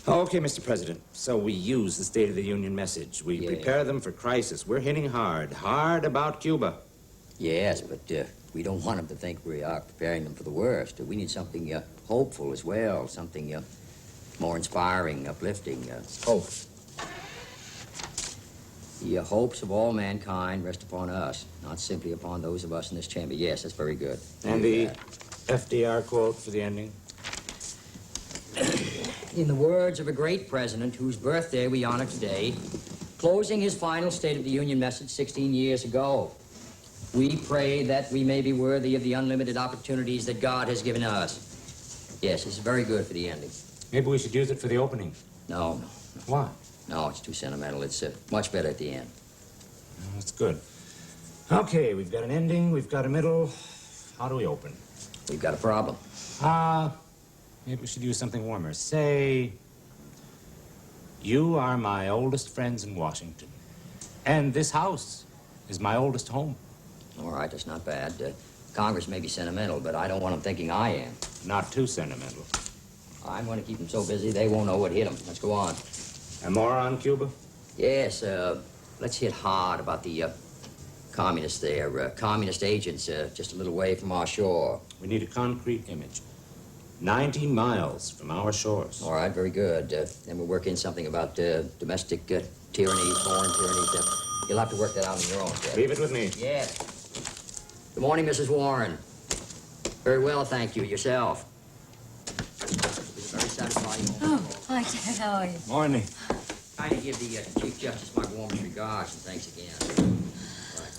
Okay, Mr. President. So we use the State of the Union message. We prepare them for crisis. We're hitting hard about Cuba. Yes, but we don't want them to think we are preparing them for the worst. We need something hopeful as well, something more inspiring, uplifting. Hope. The hopes of all mankind rest upon us, not simply upon those of us in this chamber. Yes, that's very good. And the FDR quote for the ending? In the words of a great president whose birthday we honor today, closing his final State of the Union message 16 years ago, we pray that we may be worthy of the unlimited opportunities that God has given us. Yes, this is very good for the ending. Maybe we should use it for the opening. No. Why? No, it's too sentimental. It's much better at the end. That's good. Okay, we've got an ending, we've got a middle. How do we open? We've got a problem. Maybe we should use something warmer. Say, you are my oldest friends in Washington, and this house is my oldest home. All right, that's not bad. Congress may be sentimental, but I don't want them thinking I am. Not too sentimental. I'm going to keep them so busy they won't know what hit them. Let's go on. And more on Cuba? Yes, let's hit hard about the communists there. Communist agents just a little way from our shore. We need a concrete image. 90 miles from our shores. All right, very good. Then we'll work in something about domestic tyranny, foreign tyranny. You'll have to work that out on your own, Jeff. Leave it with me. Yes. Good morning, Mrs. Warren. Very well, thank you. Yourself? Very satisfying moment. Oh, hi, Ted. How are you? Morning. Kindly give the Chief Justice my warmest regards and thanks again. All right,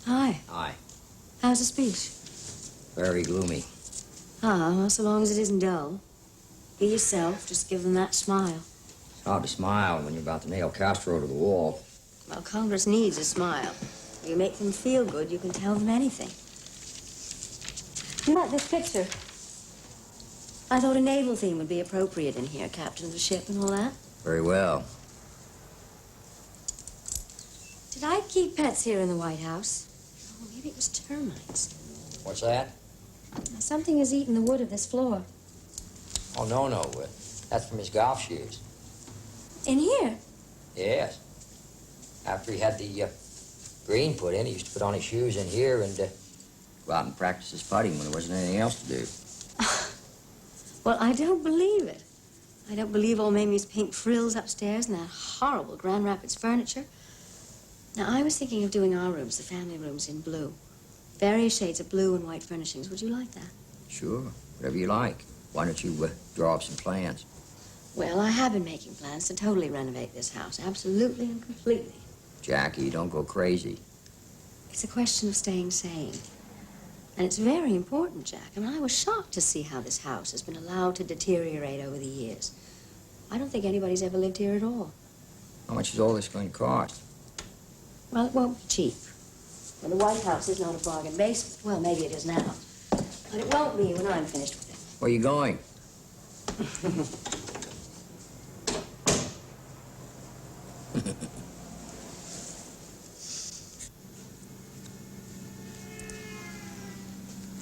bye-bye. Hi. Hi. How's the speech? Very gloomy. Ah, well, so long as it isn't dull. Be yourself. Just give them that smile. It's hard to smile when you're about to nail Castro to the wall. Well, Congress needs a smile. You make them feel good, you can tell them anything. You like this picture? I thought a naval theme would be appropriate in here, captain of the ship and all that. Very well. Did I keep pets here in the White House? Oh, maybe it was termites. What's that? Now, something has eaten the wood of this floor. Oh, no. That's from his golf shoes. In here? Yes. After he had the green put in, he used to put on his shoes in here and go out and practice his putting when there wasn't anything else to do. Well, I don't believe it. I don't believe old Mamie's pink frills upstairs and that horrible Grand Rapids furniture. Now, I was thinking of doing our rooms, the family rooms, in blue. Various shades of blue and white furnishings. Would you like that? Sure, whatever you like. Why don't you draw up some plans? Well, I have been making plans to totally renovate this house, absolutely and completely. Jackie, don't go crazy. It's a question of staying sane. And it's very important, Jack. I mean, I was shocked to see how this house has been allowed to deteriorate over the years. I don't think anybody's ever lived here at all. How much is all this going to cost? Well, it won't be cheap. Well, the White House is not a bargain basement. Well, maybe it is now. But it won't be when I'm finished with it. Where are you going?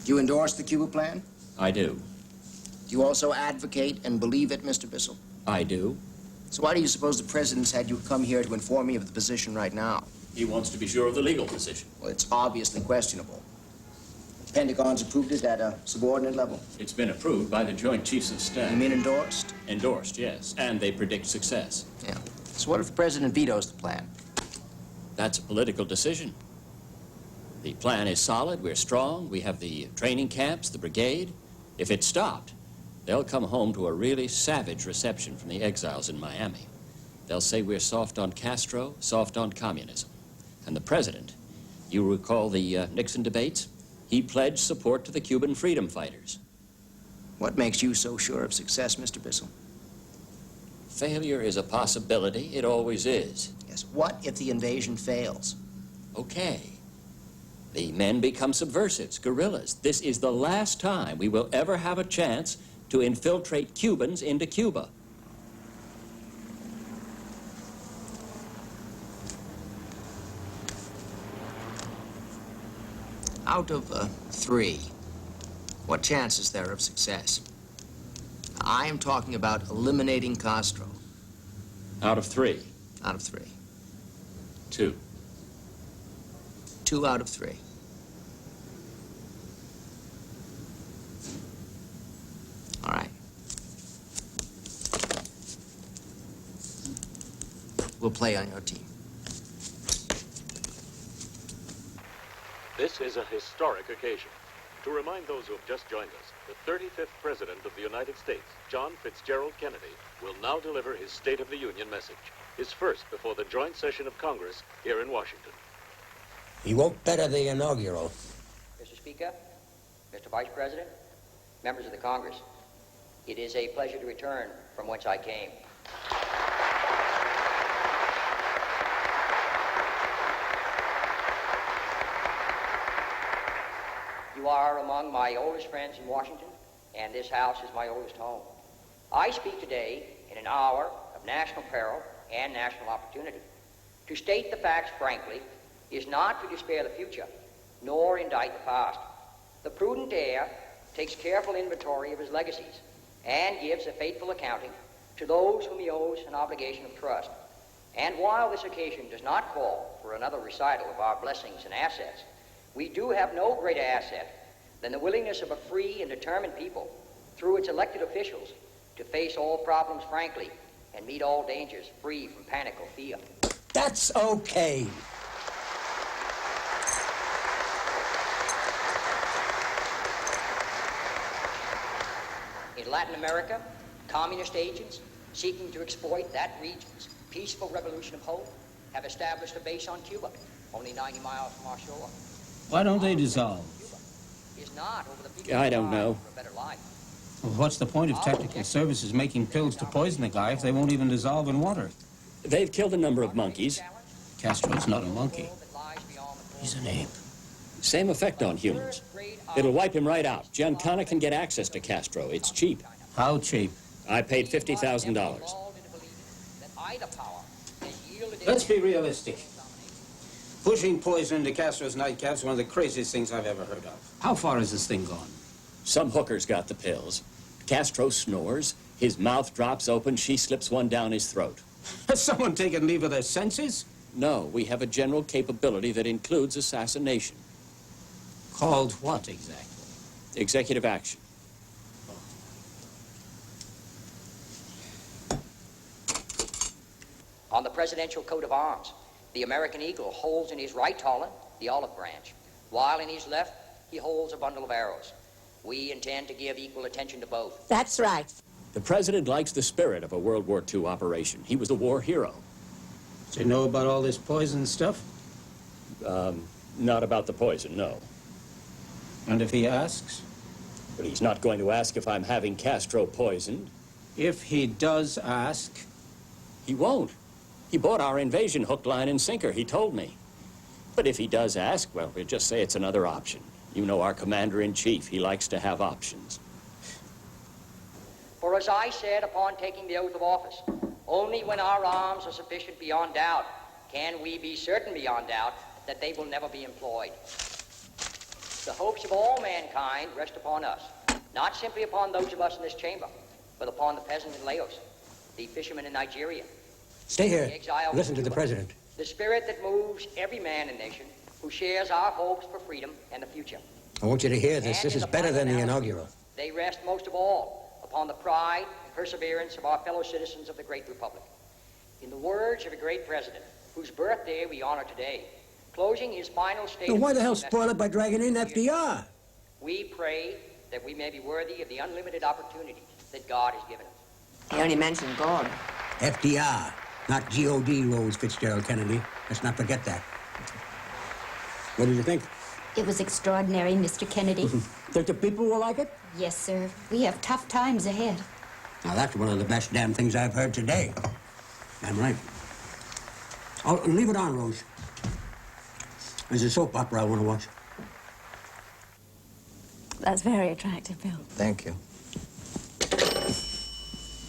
Do you endorse the Cuba plan? I do. Do you also advocate and believe it, Mr. Bissell? I do. So why do you suppose the president's had you come here to inform me of the position right now? He wants to be sure of the legal position. Well, it's obviously questionable. The Pentagon's approved it at a subordinate level. It's been approved by the Joint Chiefs of Staff. You mean endorsed? Endorsed, yes. And they predict success. Yeah. So what if the president vetoes the plan? That's a political decision. The plan is solid, we're strong, we have the training camps, the brigade. If it's stopped, they'll come home to a really savage reception from the exiles in Miami. They'll say we're soft on Castro, soft on communism. And the president, you recall the Nixon debates? He pledged support to the Cuban freedom fighters. What makes you so sure of success, Mr. Bissell? Failure is a possibility, it always is. Yes, what if the invasion fails? Okay. The men become subversives, guerrillas. This is the last time we will ever have a chance to infiltrate Cubans into Cuba. Out of 3, what chance is there of success? I am talking about eliminating Castro. Out of 3. Out of 3. 2. 2 out of 3. All right. We'll play on your team. This is a historic occasion. To remind those who have just joined us, the 35th President of the United States, John Fitzgerald Kennedy, will now deliver his State of the Union message, his first before the joint session of Congress here in Washington. He won't better the inaugural. Mr. Speaker, Mr. Vice President, members of the Congress, it is a pleasure to return from whence I came. You are among my oldest friends in Washington, and this house is my oldest home. I speak today in an hour of national peril and national opportunity. To state the facts frankly is not to despair the future, nor indict the past. The prudent heir takes careful inventory of his legacies and gives a faithful accounting to those whom he owes an obligation of trust. And while this occasion does not call for another recital of our blessings and assets, we do have no greater asset than the willingness of a free and determined people, through its elected officials, to face all problems frankly and meet all dangers free from panic or fear. That's okay. In Latin America, communist agents seeking to exploit that region's peaceful revolution of hope have established a base on Cuba, only 90 miles from our shore. Why don't they dissolve? Is not over the people's I don't know. drive for a better life. Well, what's the point of technical services making pills to poison the guy if they won't even dissolve in water? They've killed a number of monkeys. Castro's not a monkey. He's an ape. Same effect on humans. It'll wipe him right out. Giancana can get access to Castro. It's cheap. How cheap? I paid $50,000. Let's be realistic. Pushing poison into Castro's nightcap's one of the craziest things I've ever heard of. How far has this thing gone? Some hooker's got the pills. Castro snores. His mouth drops open. She slips one down his throat. Has someone taken leave of their senses? No, we have a general capability that includes assassination. Called what exactly? Executive action. On the presidential coat of arms, the American eagle holds in his right talon the olive branch, while in his left he holds a bundle of arrows. We intend to give equal attention to both. That's right. The president likes the spirit of a World War II operation. He was a war hero. Does he know about all this poison stuff? Not about the poison, no. And if he asks? But he's not going to ask if I'm having Castro poisoned. If he does ask? He won't. He bought our invasion hook, line, and sinker, he told me. But if he does ask, well, we'll just say it's another option. You know our commander-in-chief, he likes to have options. For as I said upon taking the oath of office, only when our arms are sufficient beyond doubt can we be certain beyond doubt that they will never be employed. The hopes of all mankind rest upon us, not simply upon those of us in this chamber, but upon the peasant in Laos, the fisherman in Nigeria. Stay here. The exile Listen from to the Cuba. president. The spirit that moves every man and nation who shares our hopes for freedom and the future. I want you to hear this. And This in is the better final than the analysis, inaugural. They rest most of all upon the pride and perseverance of our fellow citizens of the great republic. In the words of a great president, whose birthday we honor today, closing his final state. Then why the hell of spoil it by dragging in FDR? We pray that we may be worthy of the unlimited opportunity that God has given us. He only mentioned God. FDR, not G.O.D. Rose Fitzgerald Kennedy. Let's not forget that. What did you think? It was extraordinary, Mr. Kennedy. Think the people will like it? Yes, sir. We have tough times ahead. Now, that's one of the best damn things I've heard today. I'm right. Oh, leave it on, Rose. There's a soap opera I want to watch. That's very attractive, Bill. Thank you.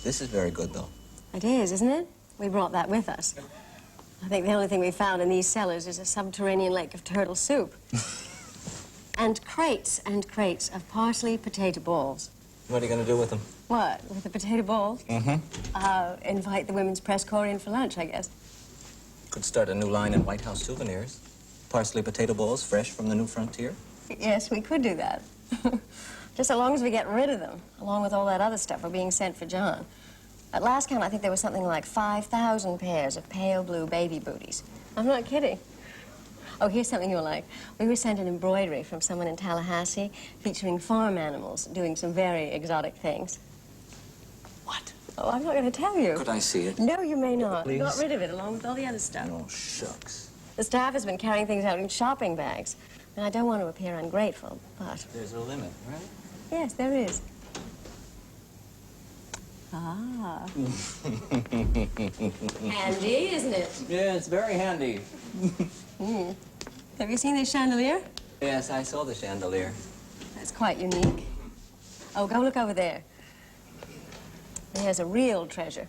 This is very good, though. It is, isn't it? We brought that with us. I think the only thing we found in these cellars is a subterranean lake of turtle soup. And crates of parsley potato balls. What are you going to do with them? What, with the potato balls? Mm-hmm. Invite the women's press corps in for lunch, I guess. Could start a new line in White House souvenirs. Parsley potato balls, fresh from the new frontier. Yes, we could do that. Just so long as we get rid of them, along with all that other stuff we're being sent for John. At last count, I think there was something like 5,000 pairs of pale blue baby booties. I'm not kidding. Oh, here's something you'll like. We were sent an embroidery from someone in Tallahassee featuring farm animals doing some very exotic things. What? Oh, I'm not going to tell you. Could I see it? No, you may not. Please? We got rid of it along with all the other stuff. Oh, shucks. The staff has been carrying things out in shopping bags. And I don't want to appear ungrateful, but... There's a limit, right? Yes, there is. Ah. Handy, isn't it? Yeah, it's very handy. Have you seen this chandelier? Yes, I saw the chandelier. That's quite unique. Oh, go look over there. There's a real treasure.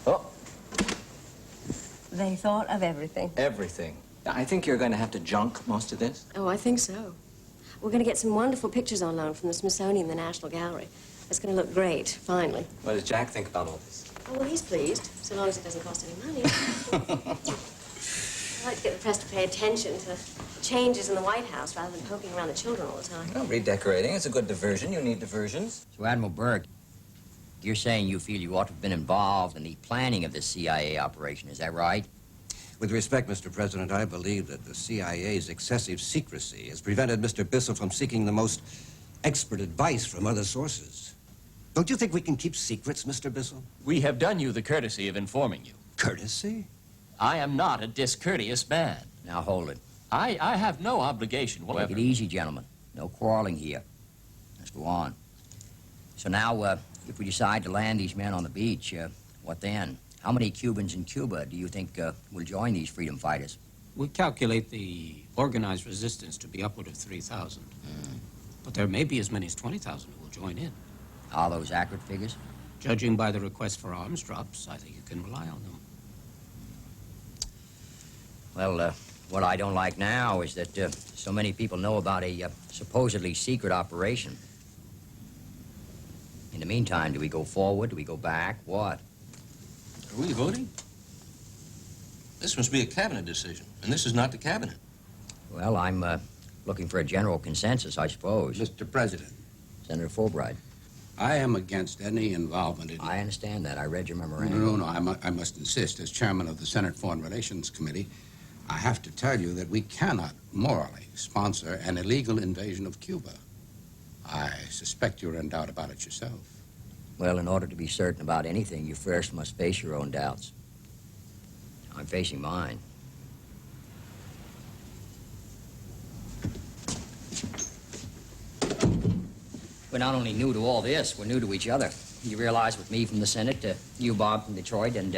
Oh. They thought of everything. Everything. I think you're going to have to junk most of this. Oh, I think so. We're going to get some wonderful pictures on loan from the Smithsonian and the National Gallery. It's going to look great, finally. What does Jack think about all this? Oh, well, he's pleased, so long as it doesn't cost any money. I like to get the press to pay attention to changes in the White House rather than poking around the children all the time. Well, redecorating. It's a good diversion. You need diversions. So, Admiral Burke, you're saying you feel you ought to have been involved in the planning of this CIA operation, is that right? With respect, Mr. President, I believe that the CIA's excessive secrecy has prevented Mr. Bissell from seeking the most expert advice from other sources. Don't you think we can keep secrets, Mr. Bissell? We have done you the courtesy of informing you. Courtesy? I am not a discourteous man. Now, hold it. I have no obligation whatever. Take it easy, gentlemen. No quarreling here. Let's go on. So now, if we decide to land these men on the beach, what then? How many Cubans in Cuba do you think will join these freedom fighters? We calculate the organized resistance to be upward of 3,000. But there may be as many as 20,000 who will join in. Are those accurate figures? Judging by the request for arms drops, I think you can rely on them. Well, what I don't like now is that so many people know about a supposedly secret operation. In the meantime, do we go forward? Do we go back? What? Are we voting? This must be a cabinet decision, and this is not the cabinet. Well, I'm looking for a general consensus, I suppose. Mr. President. Senator Fulbright. I am against any involvement in... I understand that. I read your memorandum. No, I must insist, as chairman of the Senate Foreign Relations Committee, I have to tell you that we cannot morally sponsor an illegal invasion of Cuba. I suspect you're in doubt about it yourself. Well, in order to be certain about anything, you first must face your own doubts. I'm facing mine. We're not only new to all this, we're new to each other. You realize with me from the Senate, you, Bob, from Detroit, and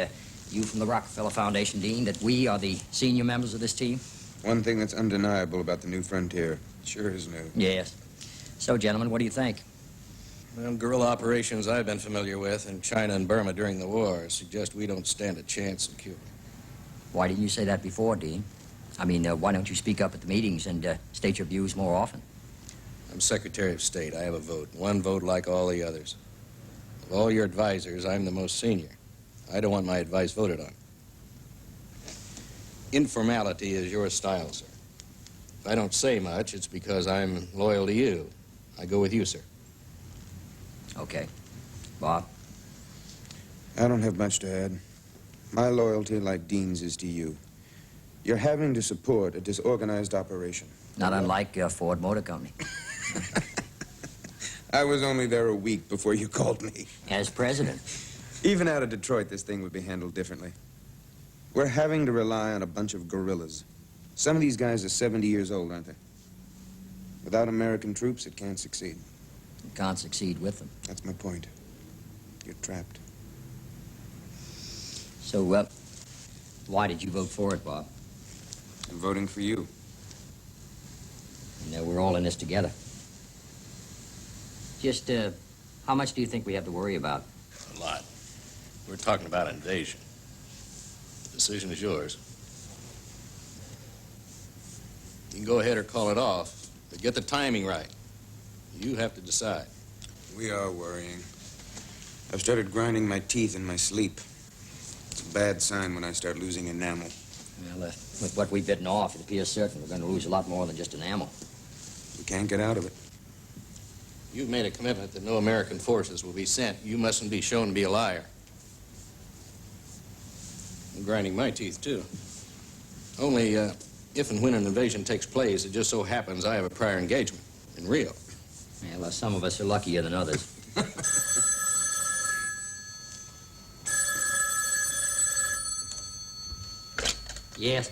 you from the Rockefeller Foundation, Dean, that we are the senior members of this team? One thing that's undeniable about the new frontier. It sure is new. Yes. So, gentlemen, what do you think? Well, guerrilla operations I've been familiar with in China and Burma during the war suggest we don't stand a chance in Cuba. Why didn't you say that before, Dean? I mean, why don't you speak up at the meetings and state your views more often? I'm Secretary of State. I have a vote. One vote like all the others. Of all your advisors, I'm the most senior. I don't want my advice voted on. Informality is your style, sir. If I don't say much, it's because I'm loyal to you. I go with you, sir. Okay. Bob? I don't have much to add. My loyalty, like Dean's, is to you. You're having to support a disorganized operation. Not unlike Ford Motor Company. I was only there a week before you called me. As president. Even out of Detroit, this thing would be handled differently. We're having to rely on a bunch of guerrillas. Some of these guys are 70 years old, aren't they? Without American troops, it can't succeed. It can't succeed with them. That's my point. You're trapped. So, why did you vote for it, Bob? I'm voting for you. And we're all in this together. Just, how much do you think we have to worry about? A lot. We're talking about invasion. The decision is yours. You can go ahead or call it off. But get the timing right. You have to decide. We are worrying. I've started grinding my teeth in my sleep. It's a bad sign when I start losing enamel. Well, with what we've bitten off, it appears certain we're going to lose a lot more than just enamel. We can't get out of it. You've made a commitment that no American forces will be sent. You mustn't be shown to be a liar. I'm grinding my teeth, too. Only, if and when an invasion takes place, it just so happens I have a prior engagement in Rio. Yeah, well, some of us are luckier than others. Yes?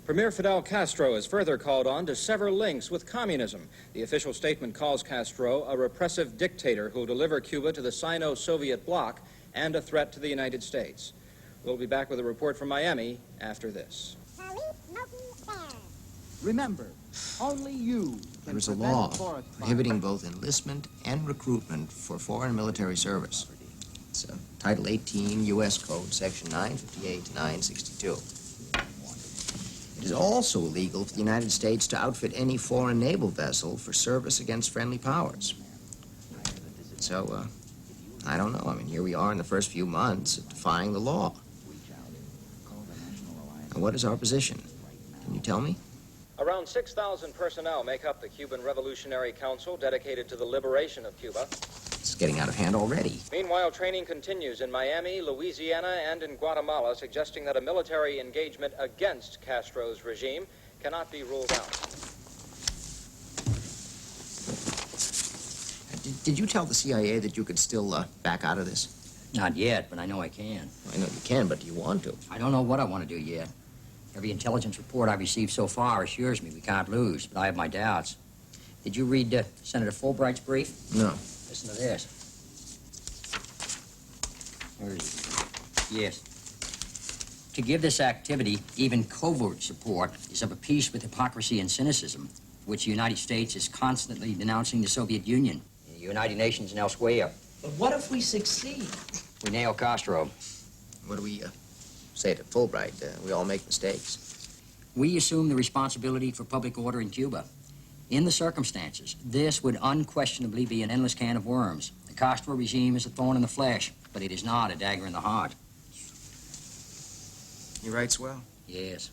Premier Fidel Castro is further called on to sever links with communism. The official statement calls Castro a repressive dictator who will deliver Cuba to the Sino-Soviet bloc and a threat to the United States. We'll be back with a report from Miami after this. Remember, only you can There is a prevent law forest fires. prohibiting both enlistment and recruitment for foreign military service. It's Title 18 U.S. Code, Section 958 to 962. It is also illegal for the United States to outfit any foreign naval vessel for service against friendly powers. So, I don't know. I mean, here we are in the first few months of defying the law. Now, what is our position? Can you tell me? Around 6,000 personnel make up the Cuban Revolutionary Council dedicated to the liberation of Cuba. It's getting out of hand already. Meanwhile, training continues in Miami, Louisiana, and in Guatemala, suggesting that a military engagement against Castro's regime cannot be ruled out. Did you tell the CIA that you could still back out of this? Not yet, but I know I can. I know you can, but do you want to? I don't know what I want to do yet. Every intelligence report I've received so far assures me we can't lose, but I have my doubts. Did you read Senator Fulbright's brief? No. Listen to this. Where is it? Yes. To give this activity even covert support is of a piece with hypocrisy and cynicism, which the United States is constantly denouncing the Soviet Union, the United Nations, and elsewhere. But what if we succeed? We nail Castro. What do we say to Fulbright? We all make mistakes. We assume the responsibility for public order in Cuba. In the circumstances, this would unquestionably be an endless can of worms. The Castro regime is a thorn in the flesh, but it is not a dagger in the heart. You write swell. Yes.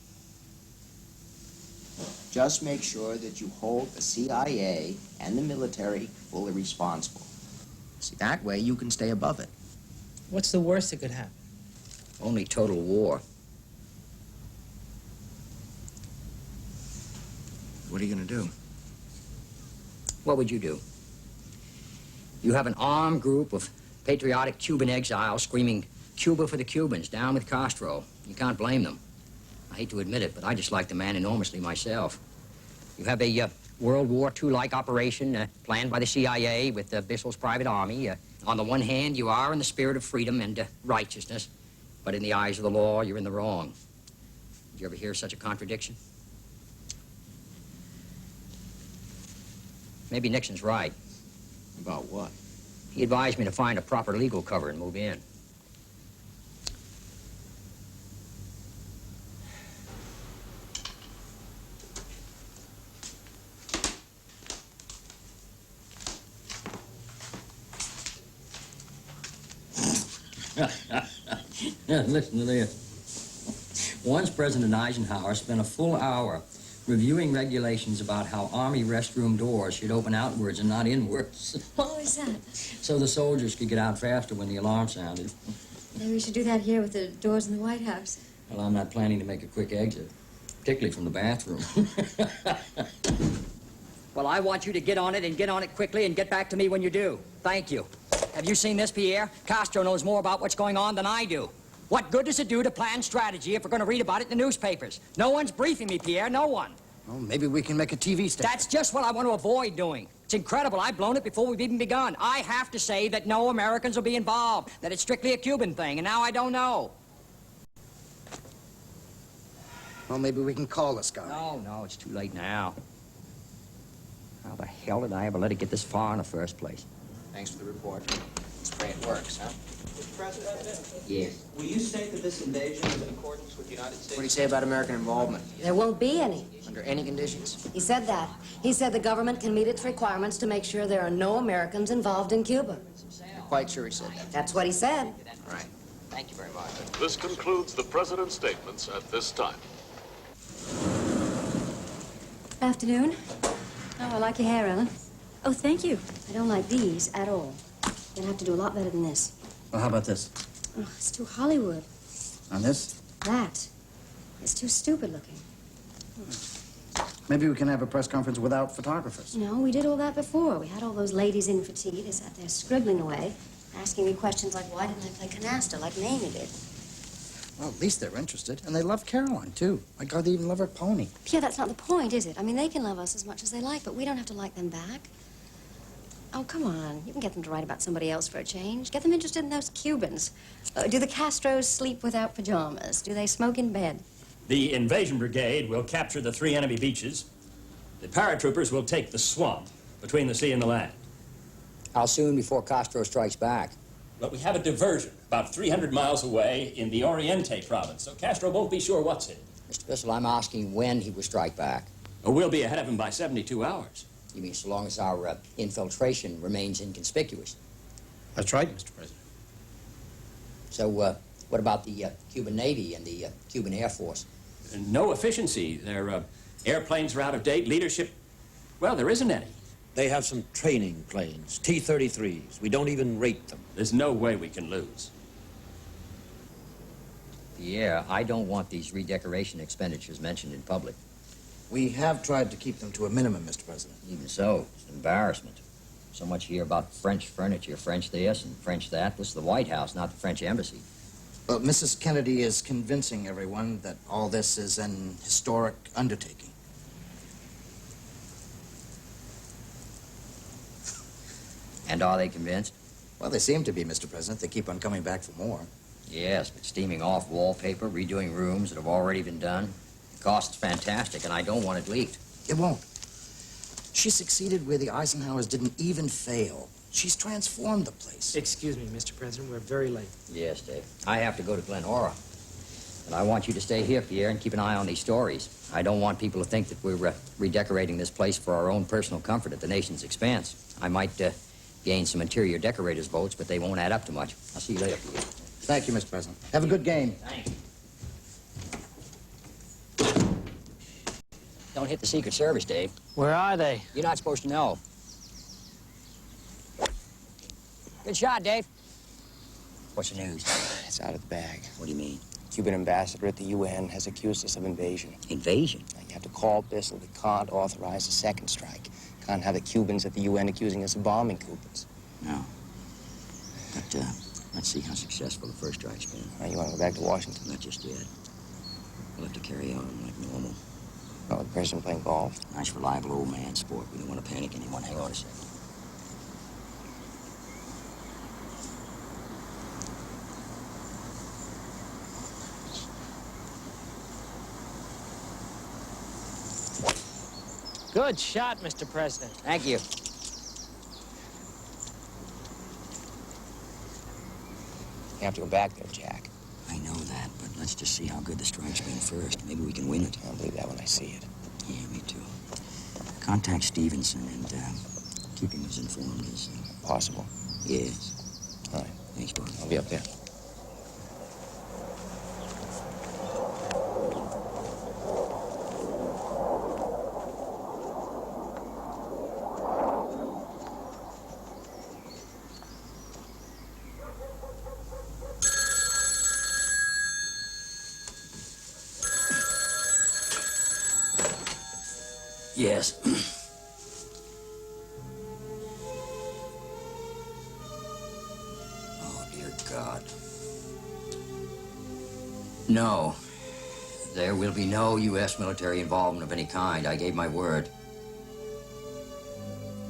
Just make sure that you hold the CIA and the military fully responsible. See, that way you can stay above it. What's the worst that could happen? Only total war. What are you going to do? What would you do? You have an armed group of patriotic Cuban exiles screaming, "Cuba for the Cubans, down with Castro." You can't blame them. I hate to admit it, but I dislike the man enormously myself. You have a World War II-like operation planned by the CIA with Bissell's private army. On the one hand, you are in the spirit of freedom and righteousness, but in the eyes of the law, you're in the wrong. Did you ever hear such a contradiction? Maybe Nixon's right. About what? He advised me to find a proper legal cover and move in. Listen to this. Once President Eisenhower spent a full hour reviewing regulations about how Army restroom doors should open outwards and not inwards. What was that? So the soldiers could get out faster when the alarm sounded. Maybe we should do that here with the doors in the White House. Well, I'm not planning to make a quick exit, particularly from the bathroom. Well, I want you to get on it and get on it quickly and get back to me when you do. Thank you. Have you seen this, Pierre? Castro knows more about what's going on than I do. What good does it do to plan strategy if we're going to read about it in the newspapers? No one's briefing me, Pierre, no one. Well, maybe we can make a TV station. That's just what I want to avoid doing. It's incredible. I've blown it before we've even begun. I have to say that no Americans will be involved, that it's strictly a Cuban thing, and now I don't know. Well, maybe we can call this guy. No, it's too late now. How the hell did I ever let it get this far in the first place? Thanks for the report. That's the way it works, huh? Mr. President? Yes. Will you state that this invasion is in accordance with the United States? What do you say about American involvement? There won't be any. Under any conditions? He said that. He said the government can meet its requirements to make sure there are no Americans involved in Cuba. You're quite sure he said that? That's what he said. All right. Thank you very much. This concludes the President's statements at this time. Afternoon. Oh, I like your hair, Ellen. Oh, thank you. I don't like these at all. You'll have to do a lot better than this. Well, how about this? Oh, it's too Hollywood. On this? That. It's too stupid looking. Maybe we can have a press conference without photographers. No, we did all that before. We had all those ladies in for tea. They sat there scribbling away, asking me questions like, why didn't I play canasta like Mamie did? Well, at least they're interested. And they love Caroline, too. My God, they even love her pony. Yeah, that's not the point, is it? I mean, they can love us as much as they like, but we don't have to like them back. Oh, come on. You can get them to write about somebody else for a change. Get them interested in those Cubans. Do the Castros sleep without pajamas? Do they smoke in bed? The invasion brigade will capture the 3 enemy beaches. The paratroopers will take the swamp between the sea and the land. How soon before Castro strikes back? But we have a diversion about 300 miles away in the Oriente province, so Castro won't be sure what's hit. Mr. Bissell, I'm asking when he will strike back. Oh, we'll be ahead of him by 72 hours. You mean so long as our infiltration remains inconspicuous? That's right, Mr. President. So, what about the Cuban Navy and the Cuban Air Force? No efficiency. Their airplanes are out of date. Leadership, well, there isn't any. They have some training planes, T-33s. We don't even rate them. There's no way we can lose. Pierre, I don't want these redecoration expenditures mentioned in public. We have tried to keep them to a minimum, Mr. President. Even so, it's an embarrassment. So much here about French furniture, French this and French that. This is the White House, not the French embassy. Well, Mrs. Kennedy is convincing everyone that all this is an historic undertaking. And are they convinced? Well, they seem to be, Mr. President. They keep on coming back for more. Yes, but steaming off wallpaper, redoing rooms that have already been done. The cost's fantastic, and I don't want it leaked. It won't. She succeeded where the Eisenhowers didn't even fail. She's transformed the place. Excuse me, Mr. President, we're very late. Yes, Dave. I have to go to Glenora. But I want you to stay here, Pierre, and keep an eye on these stories. I don't want people to think that we're redecorating this place for our own personal comfort at the nation's expense. I might gain some interior decorators' votes, but they won't add up to much. I'll see you later, Pierre. Thank you, Mr. President. Have a good game. Thanks. Don't hit the Secret Service, Dave. Where are they? You're not supposed to know. Good shot, Dave. What's the news? It's out of the bag. What do you mean? Cuban ambassador at the UN has accused us of invasion. Invasion? Now, you have to call Bissell. We can't authorize a second strike. Can't have the Cubans at the UN accusing us of bombing Cubans. No. But, let's see how successful the first strike's been. Now, you want to go back to Washington? Not just yet. We'll have to carry on like normal. Oh, the president playing golf? Nice, reliable old man sport. We don't want to panic anyone. Hang on a second. Good shot, Mr. President. Thank you. You have to go back there, Jack. I know that, but let's just see how good the strike's been first. Maybe we can win it. I'll believe that when I see it. Yeah, me too. Contact Stevenson and keep him as informed as possible. Yes. All right. Thanks, Bob. I'll be up there. Yes. Oh, dear God. No. There will be no U.S. military involvement of any kind. I gave my word.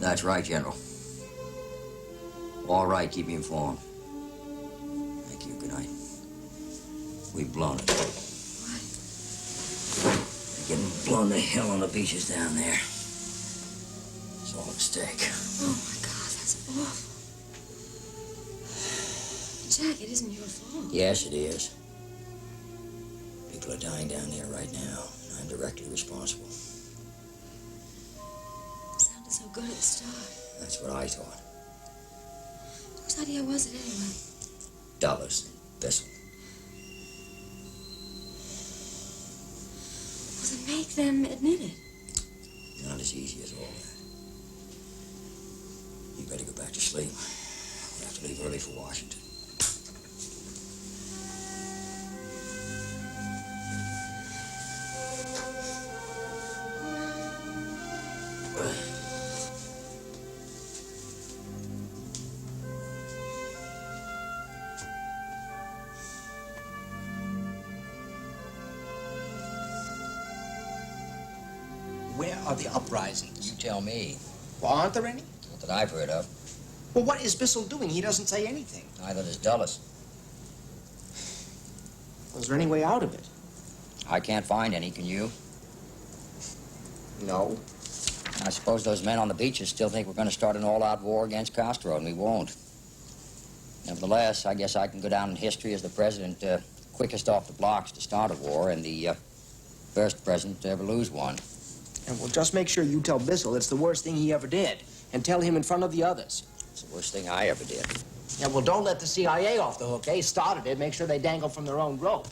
That's right, General. All right, keep me informed. Thank you. Good night. We've blown it. Getting blown to hell on the beaches down there. It's all a mistake. Oh, my God, that's awful. Jack, it isn't your fault. Yes, it is. People are dying down there right now, and I'm directly responsible. It sounded so good at the start. That's what I thought. Whose idea was it anyway? Dulles, Bissell. Well, then make them admit it. Not as easy as all that. You better go back to sleep. You have to leave early for Washington. Where are the uprisings? You tell me. Well, aren't there any? Not that I've heard of. Well, what is Bissell doing? He doesn't say anything. Neither does Dulles. Well, is there any way out of it? I can't find any, can you? No. I suppose those men on the beaches still think we're going to start an all-out war against Castro, and we won't. Nevertheless, I guess I can go down in history as the president quickest off the blocks to start a war, and the first president to ever lose one. And we'll just make sure you tell Bissell it's the worst thing he ever did, and tell him in front of the others. It's the worst thing I ever did. Yeah, well, don't let the CIA off the hook. They started it. Make sure they dangle from their own rope.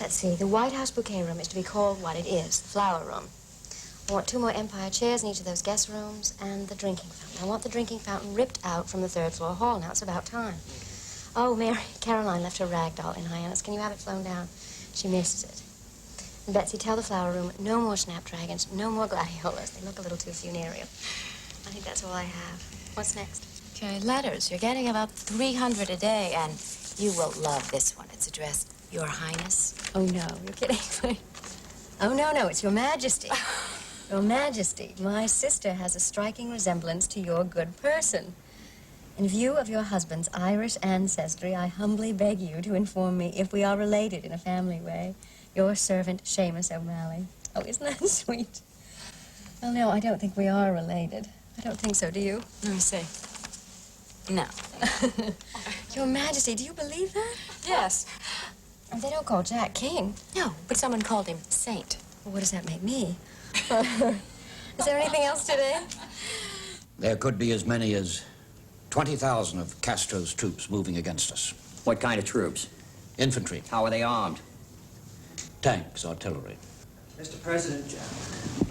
Let's see, the White House bouquet room is to be called what it is, the flower room. I want 2 more Empire chairs in each of those guest rooms and the drinking fountain. I want the drinking fountain ripped out from the 3rd floor hall. Now it's about time. Oh, Mary, Caroline left her rag doll in Hyannis. Can you have it flown down? She misses it. And Betsy, tell the flower room no more snapdragons, no more gladiolas. They look a little too funereal. I think that's all I have. What's next? Okay, letters. You're getting about 300 a day, and you will love this one. It's addressed Your Highness. Oh, no, you're kidding. Oh, no, it's Your Majesty. Your Majesty, my sister has a striking resemblance to your good person. In view of your husband's Irish ancestry, I humbly beg you to inform me if we are related in a family way. Your servant, Seamus O'Malley. Oh, isn't that sweet? Well, no, I don't think we are related. I don't think so, do you? Let me see. No. Your Majesty, do you believe that? Yes. Oh, they don't call Jack King. No, but someone called him Saint. Well, what does that make me? Is there anything else today? There could be as many as 20,000 of Castro's troops moving against us. What kind of troops? Infantry, How are they armed? tanks, artillery. Mr. President,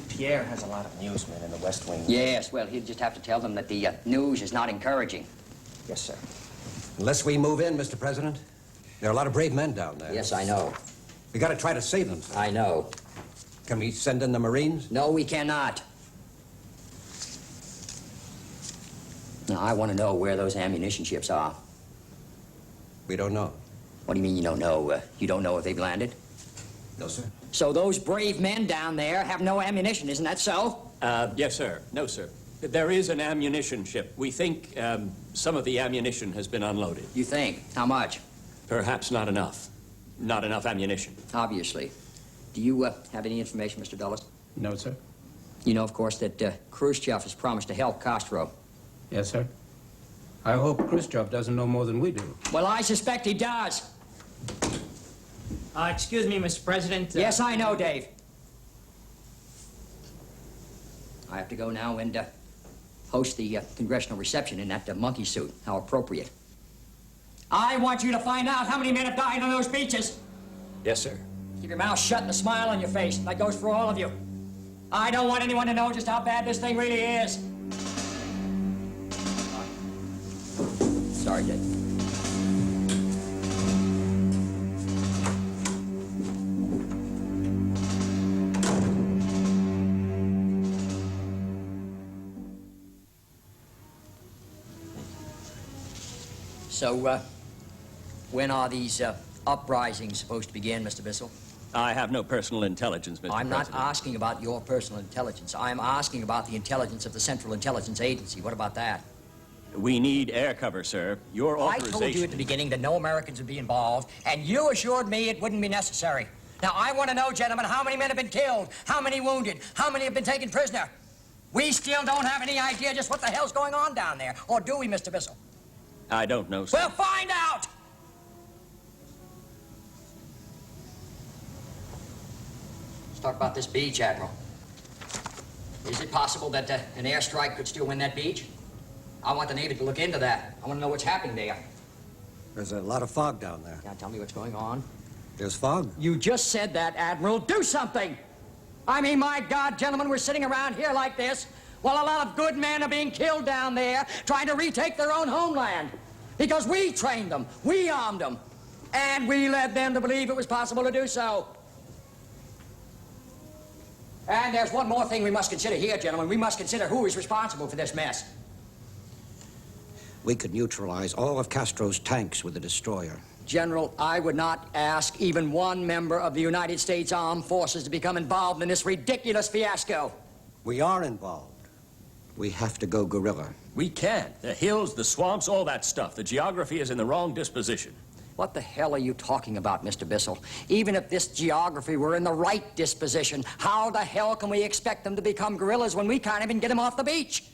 Pierre has a lot of newsmen in the West Wing. Yes, well, he'll just have to tell them that the news is not encouraging. Yes, sir. Unless we move in, Mr. President, there are a lot of brave men down there. Yes, I know. We got to try to save them. I know. Can we send in the Marines? No, we cannot. Now, I want to know where those ammunition ships are. We don't know. What do you mean you don't know? You don't know if they've landed? No, sir. So those brave men down there have no ammunition, isn't that so? Yes, sir. No, sir. There is an ammunition ship. We think some of the ammunition has been unloaded. You think? How much? Perhaps not enough. Not enough ammunition. Obviously. Do you have any information, Mr. Dulles? No, sir. You know, of course, that Khrushchev has promised to help Castro. Yes, sir. I hope Khrushchev doesn't know more than we do. Well, I suspect he does. Excuse me, Mr. President. Yes, I know, Dave. I have to go now and host the congressional reception in that monkey suit. How appropriate. I want you to find out how many men have died on those beaches. Yes, sir. Keep your mouth shut and a smile on your face. That goes for all of you. I don't want anyone to know just how bad this thing really is. Sorry, Dave. So, when are these uprisings supposed to begin, Mr. Bissell? I have no personal intelligence, Mr. I'm not President. asking about your personal intelligence. I'm asking about the intelligence of the Central Intelligence Agency. What about that? We need air cover, sir. Your I authorization... told you at the beginning that no Americans would be involved, and you assured me it wouldn't be necessary. Now, I want to know, gentlemen, how many men have been killed, how many wounded, how many have been taken prisoner. We still don't have any idea just what the hell's going on down there. Or do we, Mr. Bissell? I don't know, sir. Well, find out! Let's talk about this beach, Admiral. Is it possible that an airstrike could still win that beach? I want the Navy to look into that. I want to know what's happening there. There's a lot of fog down there. Now, tell me what's going on. There's fog? You just said that, Admiral. Do something! I mean, my God, gentlemen, we're sitting around here like this while a lot of good men are being killed down there trying to retake their own homeland. Because we trained them, we armed them, and we led them to believe it was possible to do so. And there's one more thing we must consider here, gentlemen. We must consider who is responsible for this mess. We could neutralize all of Castro's tanks with a destroyer. General, I would not ask even one member of the United States Armed Forces to become involved in this ridiculous fiasco. We are involved. We have to go guerrilla. We can't. The hills, the swamps, all that stuff. The geography is in the wrong disposition. What the hell are you talking about, Mr. Bissell? Even if this geography were in the right disposition, how the hell can we expect them to become guerrillas when we can't even get them off the beach?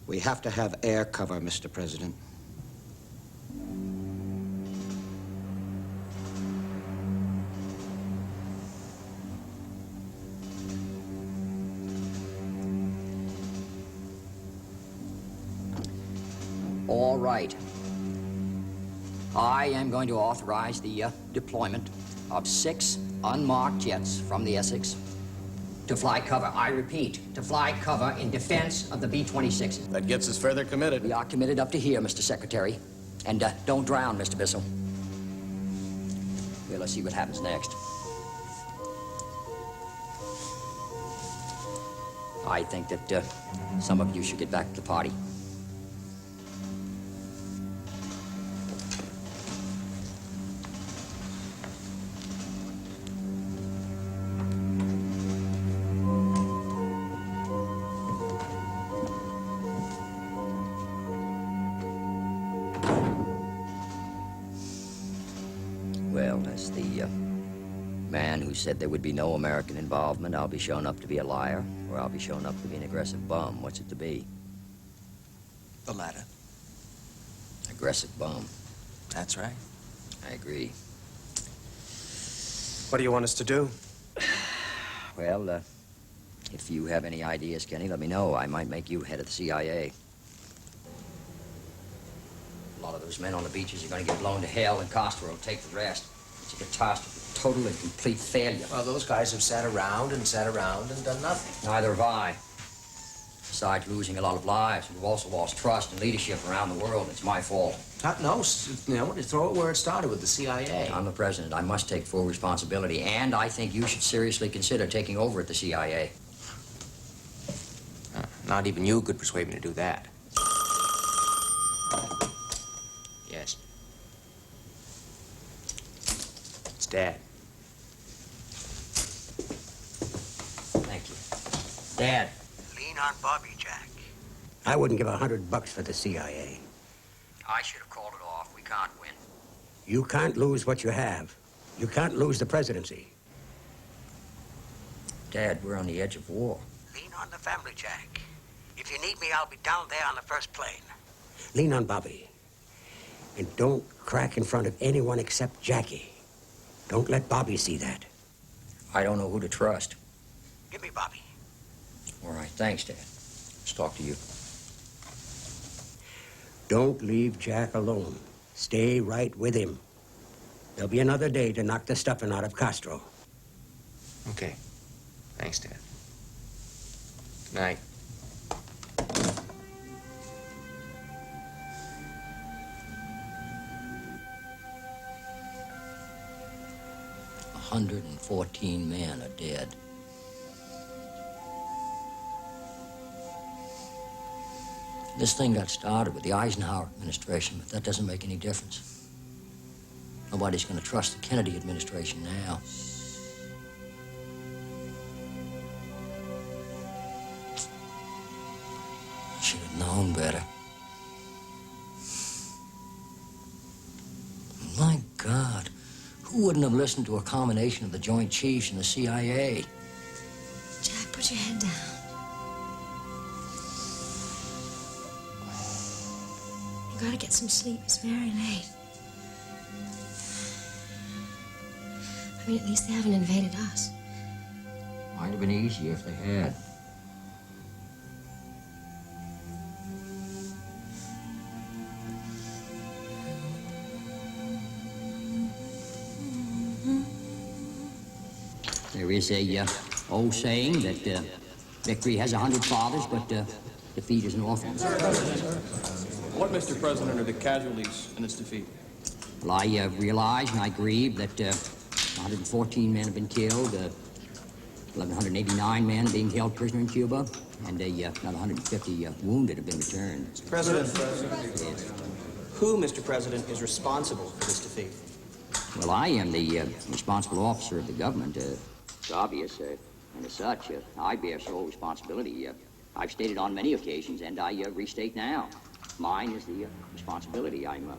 We have to have air cover, Mr. President. All right. I am going to authorize the deployment of 6 unmarked jets from the Essex to fly cover. I repeat, to fly cover in defense of the B-26s. That gets us further committed. We are committed up to here, Mr. Secretary. And don't drown, Mr. Bissell. Well, let's see what happens next. I think that some of you should get back to the party. Well, as the man who said there would be no American involvement, I'll be shown up to be a liar, or I'll be shown up to be an aggressive bum. What's it to be? The latter. Aggressive bum. That's right. I agree. What do you want us to do? Well, if you have any ideas, Kenny, let me know. I might make you head of the CIA. A lot of those men on the beaches are going to get blown to hell, and Castro will take the rest. It's a catastrophe, total and complete failure. Well, those guys have sat around and done nothing. Neither have I. Besides losing a lot of lives, we've also lost trust and leadership around the world. It's my fault. No, throw it where it started with the CIA. I'm the president. I must take full responsibility, and I think you should seriously consider taking over at the CIA. Not even you could persuade me to do that. Yes. It's Dad. Thank you. Dad. Lean on Bobby, Jack. I wouldn't give $100 for the CIA. I should have called it off. We can't win. You can't lose what you have. You can't lose the presidency. Dad, we're on the edge of war. Lean on the family, Jack. If you need me, I'll be down there on the first plane. Lean on Bobby. And don't crack in front of anyone except Jackie. Don't let Bobby see that. I don't know who to trust. Give me Bobby. All right, thanks, Dad. Let's talk to you. Don't leave Jack alone. Stay right with him. There'll be another day to knock the stuffing out of Castro. Okay. Thanks, Dad. Good night. A 114 men are dead. This thing got started with the Eisenhower administration, but that doesn't make any difference. Nobody's going to trust the Kennedy administration now. I should have known better. My God, who wouldn't have listened to a combination of the Joint Chiefs and the CIA? Jack, put your head down. gotta get some sleep. It's very late. I mean, at least they haven't invaded us. Might have been easier if they had. There is a old saying that victory has 100 fathers, but defeat is an orphan. What, Mr. President, are the casualties in this defeat? Well, I realize and I grieve that 114 men have been killed, 1,189 men being held prisoner in Cuba, and another 150 wounded have been returned. President, who, Mr. President, is responsible for this defeat? Well, I am the responsible officer of the government. It's obvious, and as such, I bear sole responsibility. I've stated on many occasions, and I restate now. Mine is the responsibility. I'm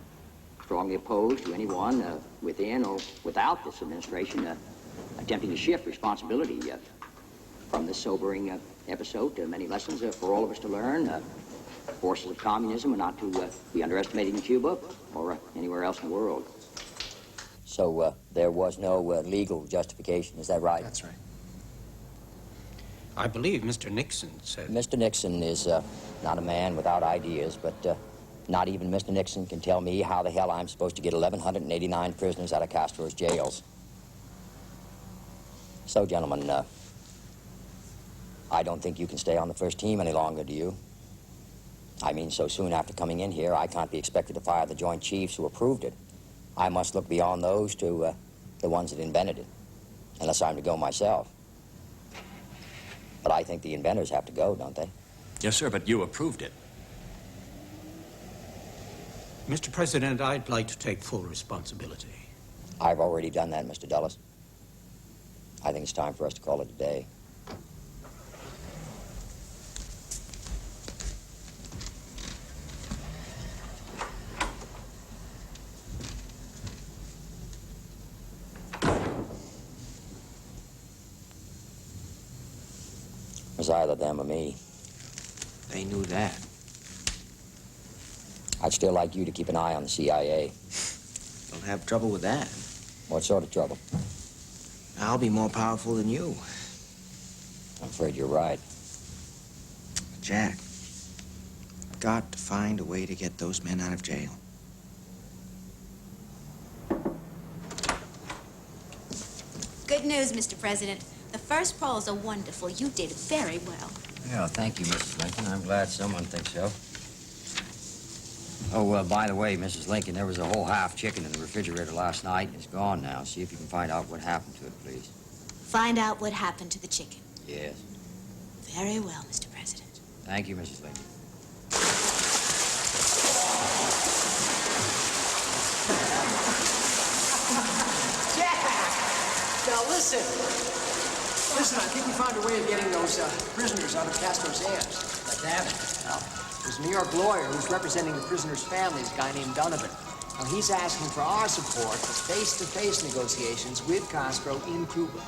strongly opposed to anyone within or without this administration attempting to shift responsibility from this sobering episode. Many lessons for all of us to learn. Forces of communism are not to be underestimated in Cuba or anywhere else in the world. So there was no legal justification, is that right? That's right. I believe Mr. Nixon said... Mr. Nixon is not a man without ideas, but not even Mr. Nixon can tell me how the hell I'm supposed to get 1,189 prisoners out of Castro's jails. So, gentlemen, I don't think you can stay on the first team any longer, do you? I mean, so soon after coming in here, I can't be expected to fire the Joint Chiefs who approved it. I must look beyond those to the ones that invented it, unless I'm to go myself. But I think the inventors have to go, don't they? Yes, sir, but you approved it. Mr. President, I'd like to take full responsibility. I've already done that, Mr. Dulles. I think it's time for us to call it a day. It was either them or me. They knew that. I'd still like you to keep an eye on the CIA. Don't have trouble with that. What sort of trouble? I'll be more powerful than you. I'm afraid you're right. Jack, got to find a way to get those men out of jail. Good news, Mr. President. The first polls are wonderful. You did very well. Yeah, thank you, Mrs. Lincoln. I'm glad someone thinks so. Oh, by the way, Mrs. Lincoln, there was a whole half chicken in the refrigerator last night. It's gone now. See if you can find out what happened to it, please. Find out what happened to the chicken. Yes. Very well, Mr. President. Thank you, Mrs. Lincoln. Now listen. Listen, I think we found a way of getting those prisoners out of Castro's hands. Let's have it. Now, there's a New York lawyer who's representing the prisoners' families, a guy named Donovan. Now, he's asking for our support for face-to-face negotiations with Castro in Cuba.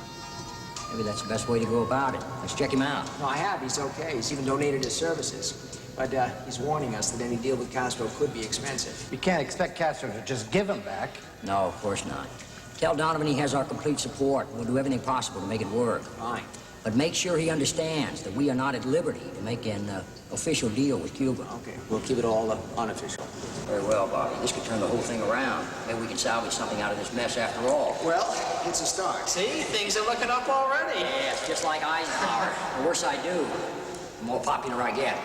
Maybe that's the best way to go about it. Let's check him out. No, I have. He's okay. He's even donated his services. But he's warning us that any deal with Castro could be expensive. You can't expect Castro to just give him back. No, of course not. Tell Donovan he has our complete support. We'll do everything possible to make it work. Fine. But make sure he understands that we are not at liberty to make an official deal with Cuba. Okay, we'll keep it all unofficial. Very well, Bobby. This could turn the whole thing around. Maybe we can salvage something out of this mess after all. Well, it's a start. See, things are looking up already. Yes, just like Eisenhower. The worse I do, the more popular I get.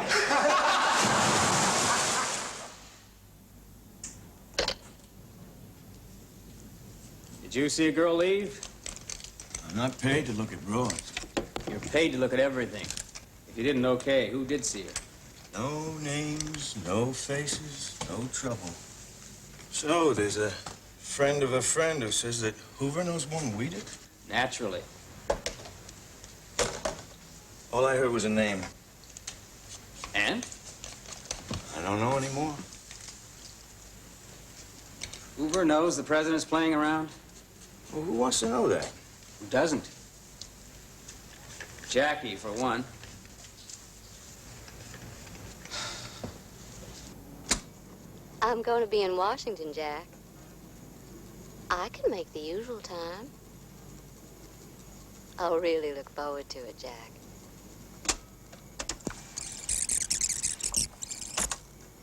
Did you see a girl leave? I'm not paid to look at broads. You're paid to look at everything. If you didn't, okay, who did see her? No names, no faces, no trouble. So, there's a friend of a friend who says that Hoover knows more than we did? Naturally. All I heard was a name. And? I don't know anymore. Hoover knows the president's playing around? Well, who wants to know that? Who doesn't? Jackie, for one. I'm going to be in Washington, Jack. I can make the usual time. I'll really look forward to it, Jack.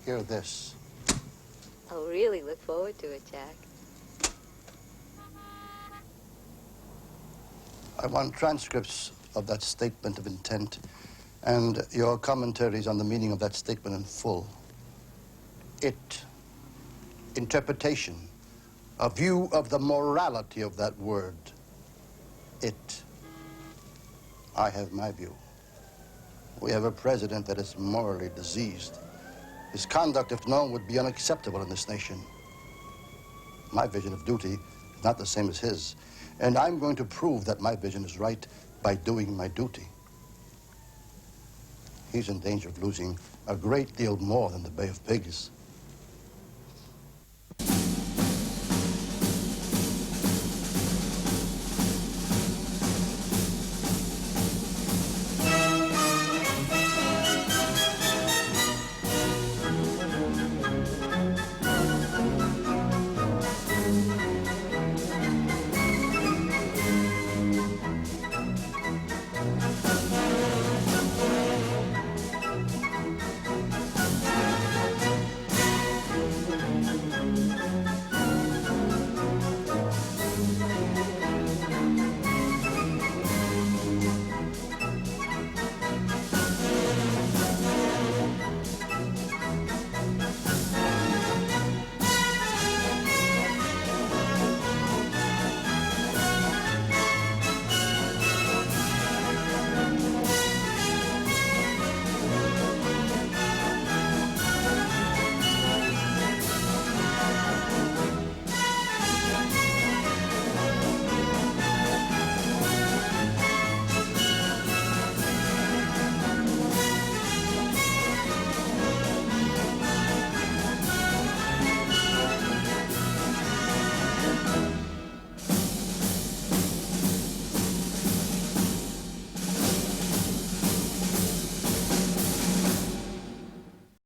Hear this. I'll really look forward to it, Jack. I want transcripts of that statement of intent and your commentaries on the meaning of that statement in full. Interpretation, a view of the morality of that word. I have my view. We have a president that is morally diseased. His conduct, if known, would be unacceptable in this nation. My vision of duty is not the same as his, and I'm going to prove that my vision is right by doing my duty. He's in danger of losing a great deal more than the Bay of Pigs.